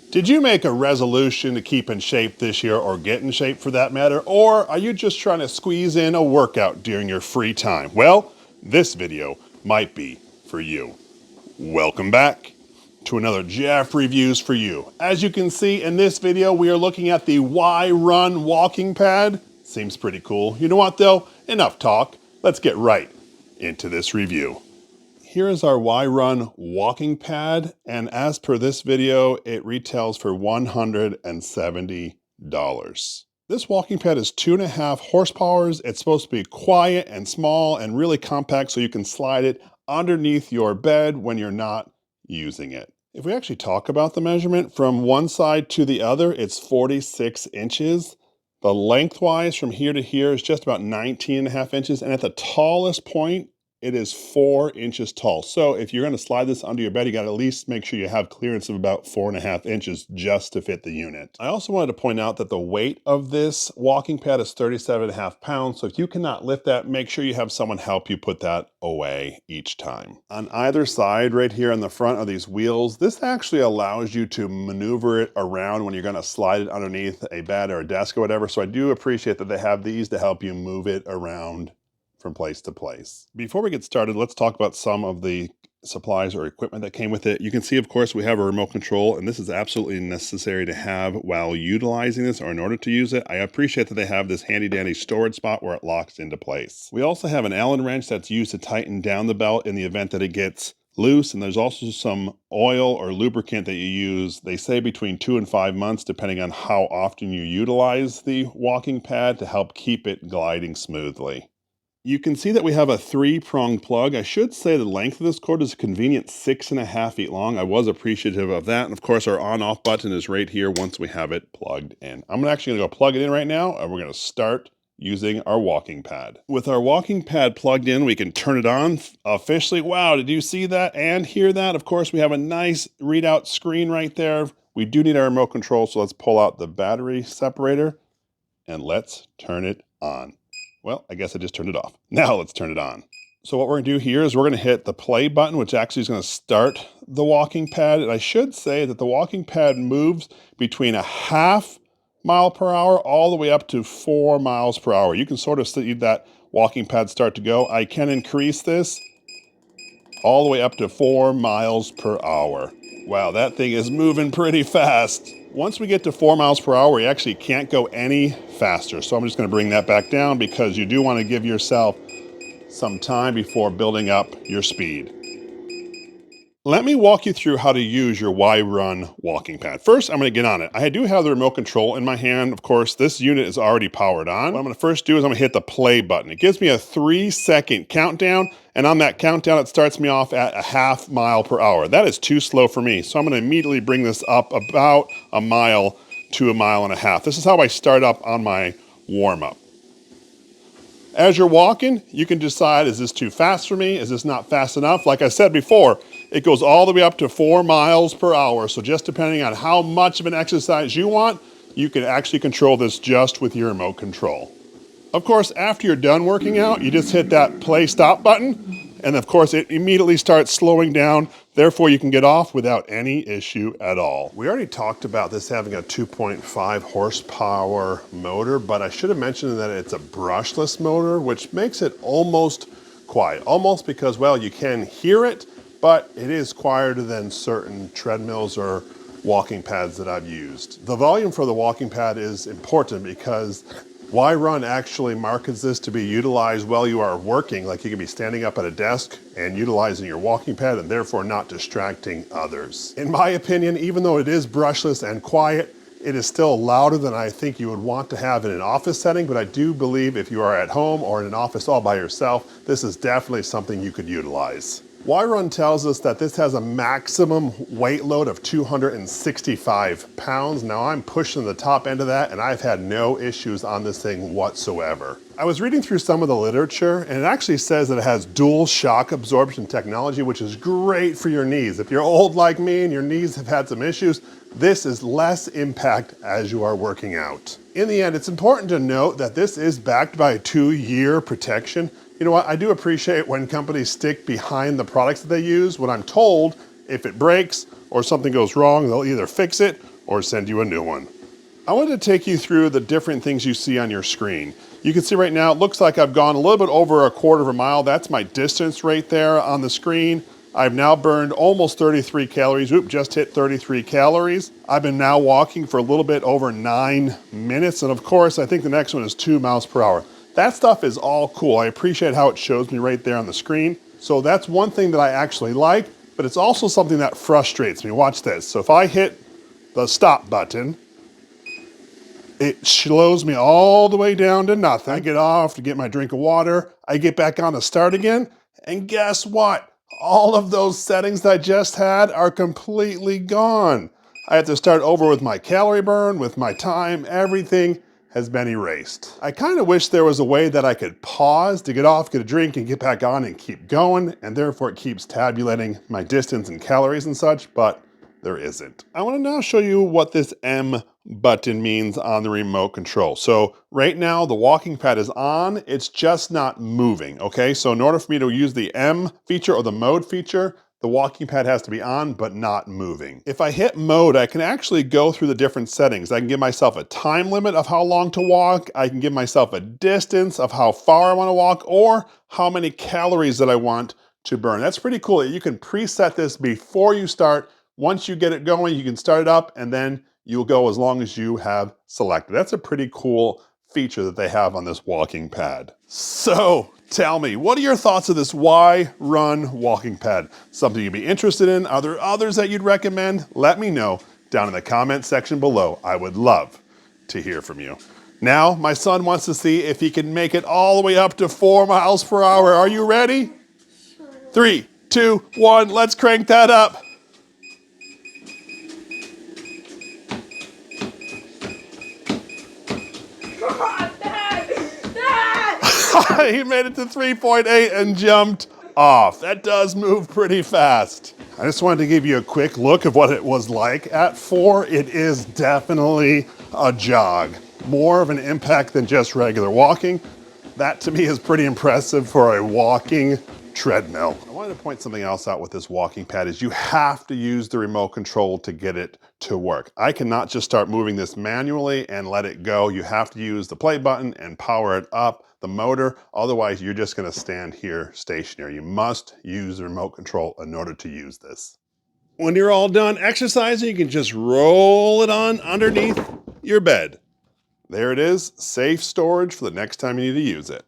Did you make a resolution to keep in shape this year, or get in shape for that matter? Or are you just trying to squeeze in a workout during your free time? Well, this video might be for you. Welcome back to another Jeff Reviews for you. As you can see in this video, we are looking at the YRUN walking pad. Seems pretty cool. You know what though? Enough talk. Let's get right into this review. Here is our YRUN walking pad, and as per this video, it retails for $170. This walking pad is 2.5 horsepower. It's supposed to be quiet and small and really compact so you can slide it underneath your bed when you're not using it. If we actually talk about the measurement, from one side to the other, it's 46 inches. The lengthwise from here to here is just about 19.5 inches, and at the tallest point, it is 4 inches tall. So if you're going to slide this under your bed, you got to at least make sure you have clearance of about 4.5 inches just to fit the unit. I also wanted to point out that the weight of this walking pad is 37.5 pounds. So if you cannot lift that, make sure you have someone help you put that away each time. On either side, right here on the front of these wheels, this actually allows you to maneuver it around when you're going to slide it underneath a bed or a desk or whatever. So I do appreciate that they have these to help you move it around from place to place. Before we get started, let's talk about some of the supplies or equipment that came with it. You can see, of course, we have a remote control, and this is absolutely necessary to have while utilizing this or in order to use it. I appreciate that they have this handy dandy storage spot where it locks into place. We also have an Allen wrench that's used to tighten down the belt in the event that it gets loose, and there's also some oil or lubricant that you use. They say between 2 and 5 months, depending on how often you utilize the walking pad, to help keep it gliding smoothly. You can see that we have a 3-prong plug. I should say the length of this cord is a convenient 6.5 feet long. I was appreciative of that. And of course, our on-off button is right here once we have it plugged in. I'm actually gonna go plug it in right now, and we're gonna start using our walking pad. With our walking pad plugged in, we can turn it on officially. Wow, did you see that and hear that? Of course, we have a nice readout screen right there. We do need our remote control, so let's pull out the battery separator and let's turn it on. Well, I guess I just turned it off. Now let's turn it on. So what we're gonna do here is we're gonna hit the play button, which actually is gonna start the walking pad. And I should say that the walking pad moves between 0.5 mile per hour all the way up to 4 miles per hour. You can sort of see that walking pad start to go. I can increase this all the way up to 4 miles per hour. Wow, that thing is moving pretty fast. Once we get to 4 miles per hour, we actually can't go any faster. So I'm just gonna bring that back down because you do wanna give yourself some time before building up your speed. Let me walk you through how to use your YRUN walking pad. First, I'm gonna get on it. I do have the remote control in my hand. Of course, this unit is already powered on. What I'm gonna first do is I'm gonna hit the play button. It gives me a 3-second countdown, and on that countdown, it starts me off at 0.5 mile per hour. That is too slow for me, so I'm gonna immediately bring this up about 1 mile to 1.5 miles. This is how I start up on my warm-up. As you're walking, you can decide, is this too fast for me? Is this not fast enough? Like I said before, it goes all the way up to 4 miles per hour. So just depending on how much of an exercise you want, you can actually control this just with your remote control. Of course, after you're done working out, you just hit that play stop button. And of course, it immediately starts slowing down. Therefore, you can get off without any issue at all. We already talked about this having a 2.5 horsepower motor, but I should have mentioned that it's a brushless motor, which makes it almost quiet. Almost because, well, you can hear it, but it is quieter than certain treadmills or walking pads that I've used. The volume for the walking pad is important because YRUN actually markets this to be utilized while you are working, like you can be standing up at a desk and utilizing your walking pad and therefore not distracting others. In my opinion, even though it is brushless and quiet, it is still louder than I think you would want to have in an office setting, but I do believe if you are at home or in an office all by yourself, this is definitely something you could utilize. YRUN tells us that this has a maximum weight load of 265 pounds. Now I'm pushing the top end of that and I've had no issues on this thing whatsoever. I was reading through some of the literature and it actually says that it has dual shock absorption technology, which is great for your knees. If you're old like me and your knees have had some issues, this is less impact as you are working out. In the end, it's important to note that this is backed by a 2-year protection. You know what, I do appreciate when companies stick behind the products that they use. When I'm told if it breaks or something goes wrong, they'll either fix it or send you a new one. I wanted to take you through the different things you see on your screen. You can see right now, it looks like I've gone a little bit over 1/4 mile. That's my distance right there on the screen. I've now burned almost 33 calories. Oop, just hit 33 calories. I've been now walking for a little bit over 9 minutes. And of course, I think the next one is 2 miles per hour. That stuff is all cool. I appreciate how it shows me right there on the screen. So that's one thing that I actually like, but it's also something that frustrates me. Watch this. So if I hit the stop button, it slows me all the way down to nothing. I get off to get my drink of water. I get back on to start again. And guess what? All of those settings that I just had are completely gone. I have to start over with my calorie burn, with my time, everything has been erased. I kind of wish there was a way that I could pause to get off, get a drink, and get back on and keep going, and therefore it keeps tabulating my distance and calories and such, but there isn't. I want to now show you what this M button means on the remote control. So right now the walking pad is on, it's just not moving, okay? So in order for me to use the M feature or the mode feature, the walking pad has to be on but not moving. If I hit mode, I can actually go through the different settings. I can give myself a time limit of how long to walk, I can give myself a distance of how far I want to walk, or how many calories that I want to burn. That's pretty cool. You can preset this before you start. Once you get it going, you can start it up and then you'll go as long as you have selected. That's a pretty cool feature that they have on this walking pad. So tell me, what are your thoughts of this YRUN walking pad? Something you'd be interested in? Are there others that you'd recommend? Let me know down in the comment section below. I would love to hear from you. Now, my son wants to see if he can make it all the way up to 4 miles per hour. Are you ready? Sure. 3, 2, 1, let's crank that up. He made it to 3.8 and jumped off. That does move pretty fast. I just wanted to give you a quick look of what it was like at 4. It is definitely a jog. More of an impact than just regular walking. That to me is pretty impressive for a walking treadmill. I wanted to point something else out with this walking pad is you have to use the remote control to get it to work. I cannot just start moving this manually and let it go. You have to use the play button and power it up, the motor. Otherwise, you're just gonna stand here stationary. You must use the remote control in order to use this. When you're all done exercising, you can just roll it on underneath your bed. There it is, safe storage for the next time you need to use it.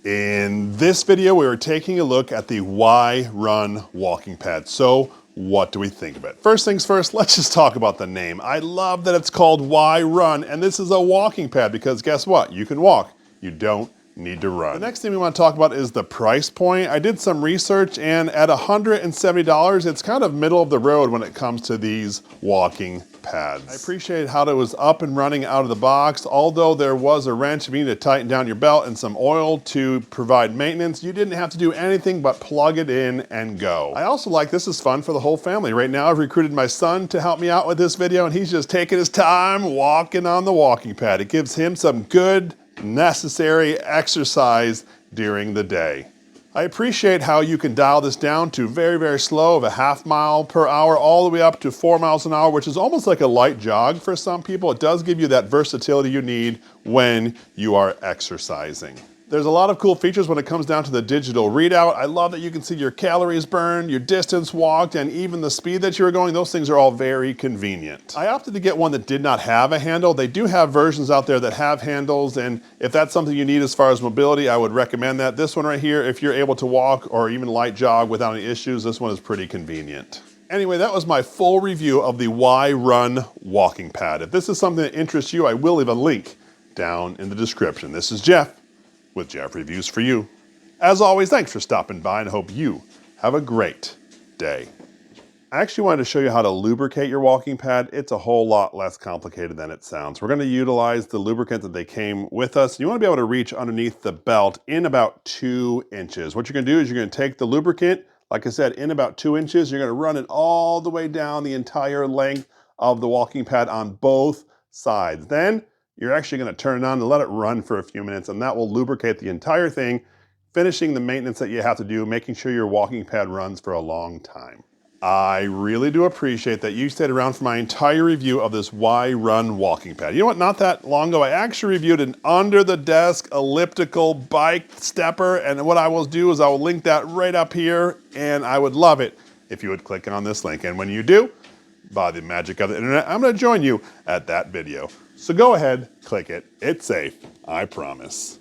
In this video, we were taking a look at the YRUN walking pad. So what do we think of it? First things first, let's just talk about the name. I love that it's called YRUN, and this is a walking pad because guess what? You can walk. You don't need to run. The next thing we want to talk about is the price point. I did some research, and at $170, it's kind of middle of the road when it comes to these walking pads. I appreciate how it was up and running out of the box. Although there was a wrench if you need to tighten down your belt and some oil to provide maintenance, you didn't have to do anything but plug it in and go. I also like this is fun for the whole family. Right now I've recruited my son to help me out with this video, and he's just taking his time walking on the walking pad. It gives him some good necessary exercise during the day. I appreciate how you can dial this down to very, very slow of a 1/2 mile per hour all the way up to 4 miles an hour, which is almost like a light jog for some people. It does give you that versatility you need when you are exercising. There's a lot of cool features when it comes down to the digital readout. I love that you can see your calories burned, your distance walked, and even the speed that you were going. Those things are all very convenient. I opted to get one that did not have a handle. They do have versions out there that have handles, and if that's something you need as far as mobility, I would recommend that. This one right here, if you're able to walk or even light jog without any issues, this one is pretty convenient. Anyway, that was my full review of the YRUN walking pad. If this is something that interests you, I will leave a link down in the description. This is Jeff with Jeff Reviews for you. As always, thanks for stopping by, and I hope you have a great day. I actually wanted to show you how to lubricate your walking pad. It's a whole lot less complicated than it sounds. We're going to utilize the lubricant that they came with us. You want to be able to reach underneath the belt in about 2 inches. What you're going to do is you're going to take the lubricant, like I said, in about 2 inches. You're going to run it all the way down the entire length of the walking pad on both sides. Then you're actually going to turn it on and let it run for a few minutes, and that will lubricate the entire thing, finishing the maintenance that you have to do, making sure your walking pad runs for a long time. I really do appreciate that you stayed around for my entire review of this YRUN walking pad. You know what, not that long ago, I actually reviewed an under-the-desk elliptical bike stepper, and what I will do is I will link that right up here, and I would love it if you would click on this link. And when you do, by the magic of the internet, I'm gonna join you at that video. So go ahead, click it. It's safe, I promise.